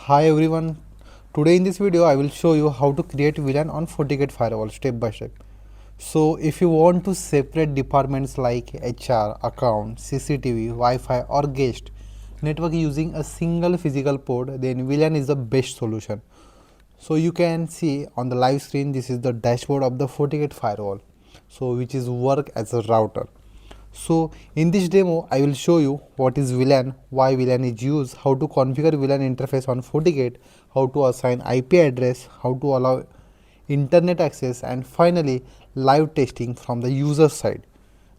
Hi everyone, today in this video I will show you how to create VLAN on FortiGate Firewall step by step. So if you want to separate departments like HR, account, CCTV, Wi-Fi or guest network using a single physical port, then VLAN is the best solution. So you can see on the live screen, this is the dashboard of the FortiGate Firewall, so which is work as a router. So in this demo, I will show you what is VLAN, why VLAN is used, how to configure VLAN interface on FortiGate, how to assign IP address, how to allow internet access, and finally live testing from the user side.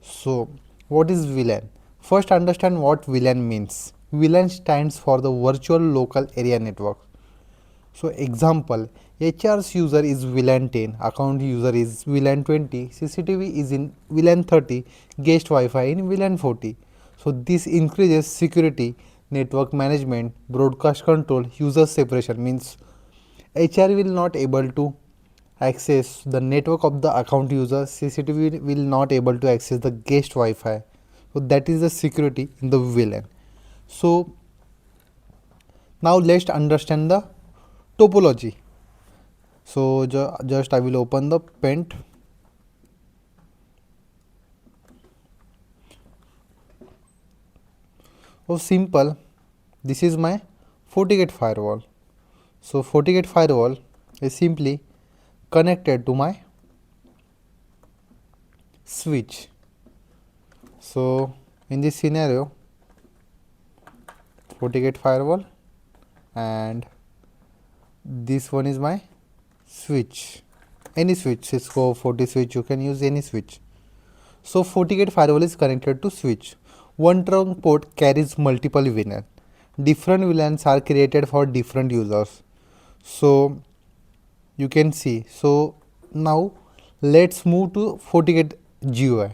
So what is VLAN? First understand what VLAN means. VLAN stands for the Virtual Local Area Network. So example, HR's user is VLAN 10, account user is VLAN 20, CCTV is in VLAN 30, guest Wi-Fi in VLAN 40. So this increases security, network management, broadcast control, user separation. Means HR will not able to access the network of the account user, CCTV will not able to access the guest Wi-Fi. So that is the security in the VLAN. So now let's understand the topology. So just I will open the paint. So simple, this is my FortiGate firewall. So FortiGate firewall is simply connected to my switch. So in this scenario, FortiGate firewall, and this one is my switch, any switch, Cisco, FortiSwitch, you can use any switch. So FortiGate firewall is connected to switch. One trunk port carries multiple VLAN. Different VLANs are created for different users. So you can see. So now let's move to FortiGate GUI.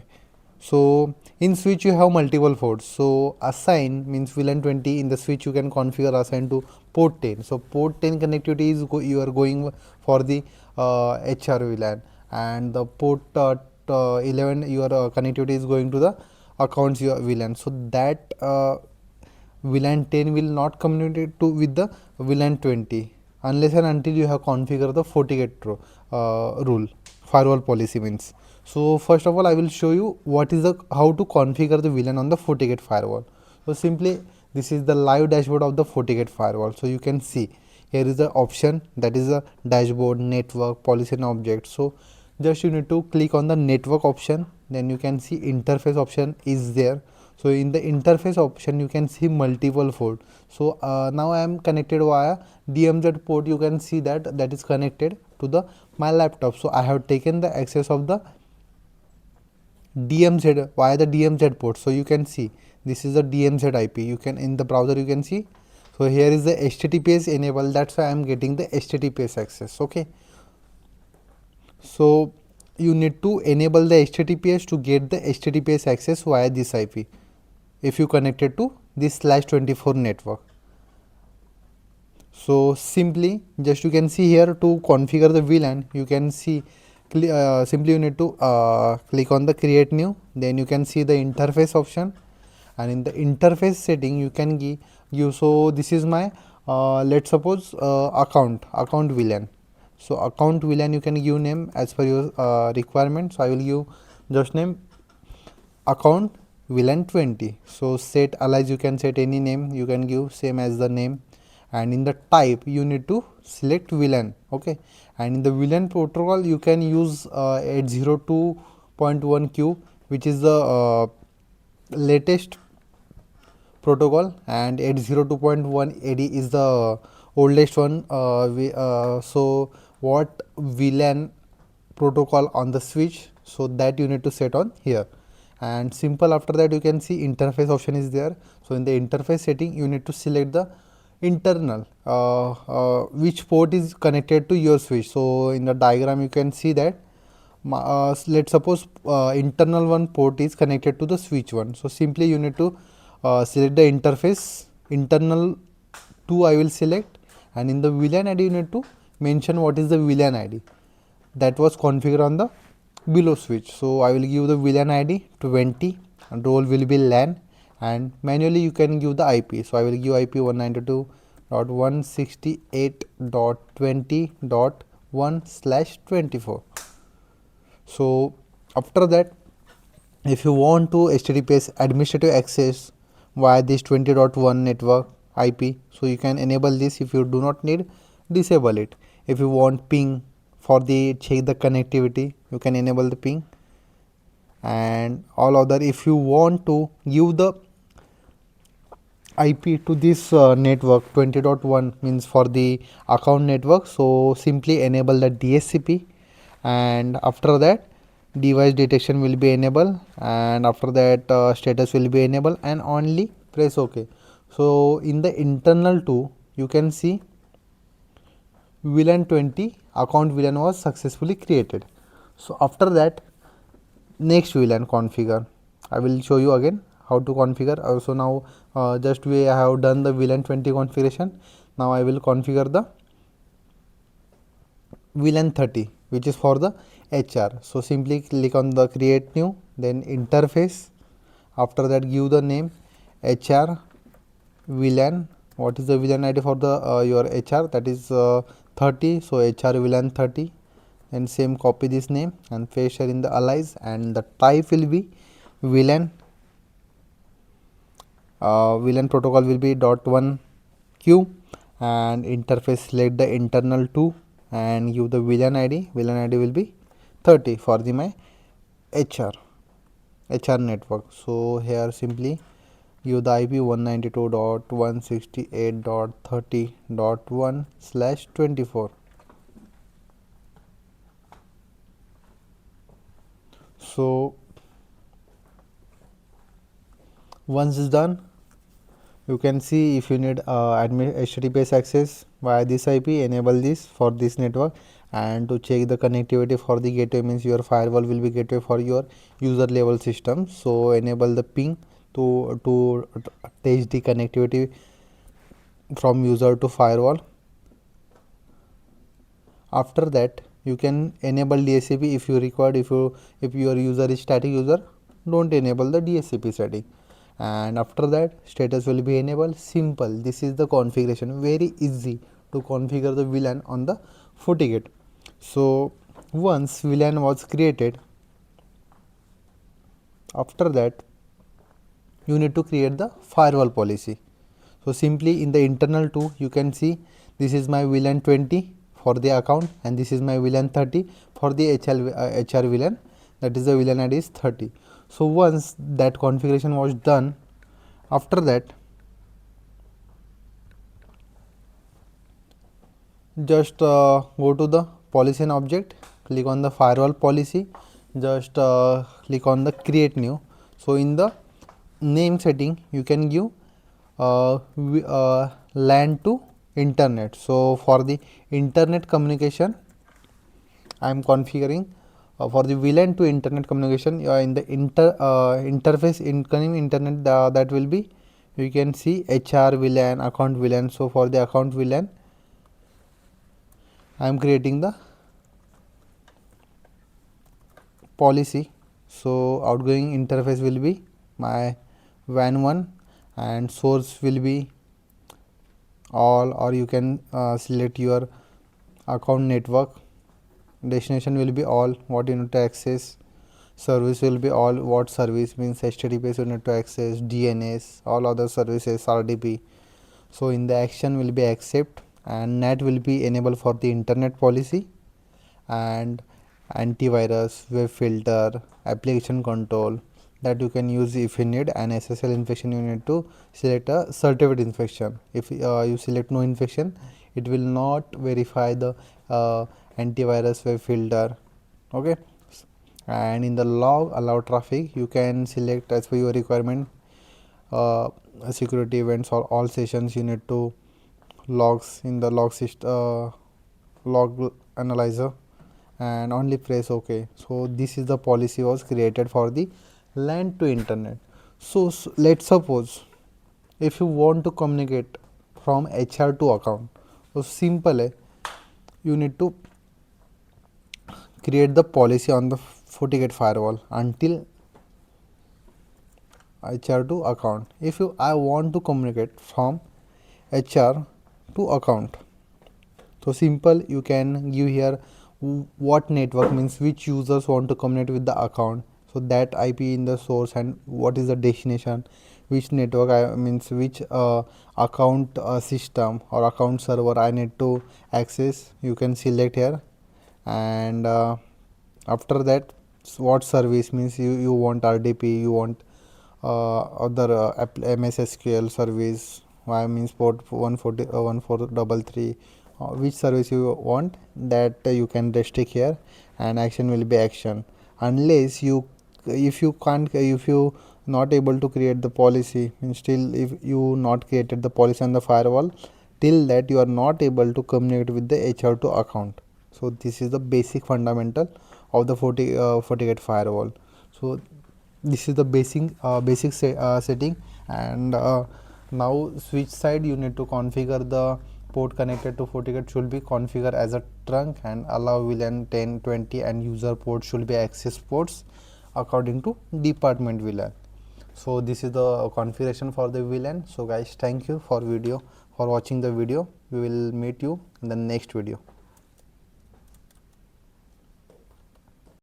So in switch you have multiple ports. So assign means VLAN 20, in the switch you can configure assign to port 10. So port 10 connectivity is you are going for the HR VLAN, and the port 11 your connectivity is going to the accounts your VLAN. So that VLAN 10 will not communicate to with the VLAN 20 unless and until you have configured the FortiGate rule, firewall policy means. So first of all, I will show you what is the how to configure the VLAN on the FortiGate firewall. So simply this is the live dashboard of the FortiGate firewall. So you can see here is the option, that is the dashboard, network, policy and object. So just you need to click on the network option, then you can see interface option is there. So in the interface option you can see multiple port. So now I am connected via DMZ port. You can see that that is connected to the my laptop. So I have taken the access of the DMZ via the DMZ port. So you can see this is the DMZ IP. You can in the browser you can see. So here is the HTTPS enabled. That's why I am getting the HTTPS access. Okay. So you need to enable the HTTPS to get the HTTPS access via this IP if you connected to this /24 network. So simply just you can see here to configure the VLAN, you can see simply you need to click on the create new, then you can see the interface option, and in the interface setting you can give so this is my let's suppose account VLAN. So account VLAN you can give name as per your requirement. So I will give just name account VLAN 20. So set alias, you can set any name, you can give same as the name, and in the type you need to select VLAN. Okay, and in the VLAN protocol you can use 802.1q, which is the latest protocol, and 802.1 AD is the oldest one. So what VLAN protocol on the switch, so that you need to set on here. And simple, after that you can see interface option is there. So in the interface setting you need to select the internal which port is connected to your switch. So in the diagram you can see that let's suppose internal one port is connected to the switch one. So simply you need to select the interface internal 2 I will select, and in the VLAN ID you need to mention what is the VLAN ID that was configured on the below switch. So I will give the VLAN ID 20 and role will be LAN, and manually you can give the IP. So I will give IP 168.20.1/24. So after that, if you want to HTTPS administrative access via this 20.1 network IP, so you can enable this. If you do not need, disable it. If you want ping for the check the connectivity, you can enable the ping. And all other, if you want to give the IP to this network 20.1 means for the account network, so simply enable the DHCP, and after that device detection will be enabled, and after that status will be enabled, and only press OK. So in the internal too you can see VLAN 20 account VLAN was successfully created. So after that, next VLAN configure. I will show you again how to configure. Also now just we have done the VLAN 20 configuration. Now I will configure the VLAN 30, which is for the HR. So simply click on the create new, then interface. After that give the name HR VLAN. What is the VLAN ID for the your HR? That is 30. So HR VLAN 30. And same copy this name and paste here in the alias, and the type will be VLAN. VLAN protocol will be .1q, and interface select the internal 2 and give the VLAN ID. VLAN ID will be 30 for the my HR network. So here simply give the IP 192.168.30.1/24. So once it's done, you can see if you need HTTPS access via this IP, enable this for this network, and to check the connectivity for the gateway means your firewall will be gateway for your user level system. So enable the ping to test the connectivity from user to firewall. After that you can enable DHCP if you required. If your user is static user, don't enable the DHCP setting. And after that status will be enabled. Simple. This is the configuration. Very easy to configure the VLAN on the FortiGate. So once VLAN was created, after that you need to create the firewall policy. So simply in the internal too you can see this is my VLAN 20 for the account, and this is my VLAN 30 for the HR VLAN. That is the VLAN ID is 30. So once that configuration was done, after that just go to the policy and object, click on the firewall policy, just click on the create new. So in the name setting you can give LAN to internet. So for the internet communication I am configuring for the VLAN to internet communication in the interface incoming internet, that will be, you can see HR VLAN, account VLAN. So for the account VLAN I am creating the policy. So outgoing interface will be my WAN 1, and source will be all, or you can select your account network. Destination will be all, what you need to access. Service will be all, what service means HTTPS you need to access, DNS, all other services, RDP. So in the action will be accept, and NAT will be enabled for the internet policy, and antivirus, web filter, application control, that you can use if you need. And SSL infection you need to select a certificate infection. If you select no infection, it will not verify the antivirus, web filter. Okay. And in the log allow traffic you can select as per your requirement. Security events or all sessions you need to logs in the log analyzer, and only press OK. So this is the policy was created for the LAN to internet. So let's suppose if you want to communicate from HR to account, so simple you need to create the policy on the FortiGate firewall until HR to account. If I want to communicate from HR to account. So simple, you can give here what network, means which users want to communicate with the account, so that IP in the source, and what is the destination, which network I means which account system or account server I need to access, you can select here. And after that, what service, means you want RDP, you want other MS SQL service, I means port 140 1433, which service you want, that you can restrict here, and action will be action. Unless you, if you can't, if you not able to create the policy, means still if you not created the policy on the firewall, till that you are not able to communicate with the HR2 account. So this is the basic fundamental of the FortiGate firewall. So this is the basic setting. And now switch side, you need to configure the port connected to FortiGate should be configured as a trunk, and allow VLAN 10 20 and user port should be access ports according to department VLAN. So this is the configuration for the VLAN. So guys, thank you for watching the video. We will meet you in the next video.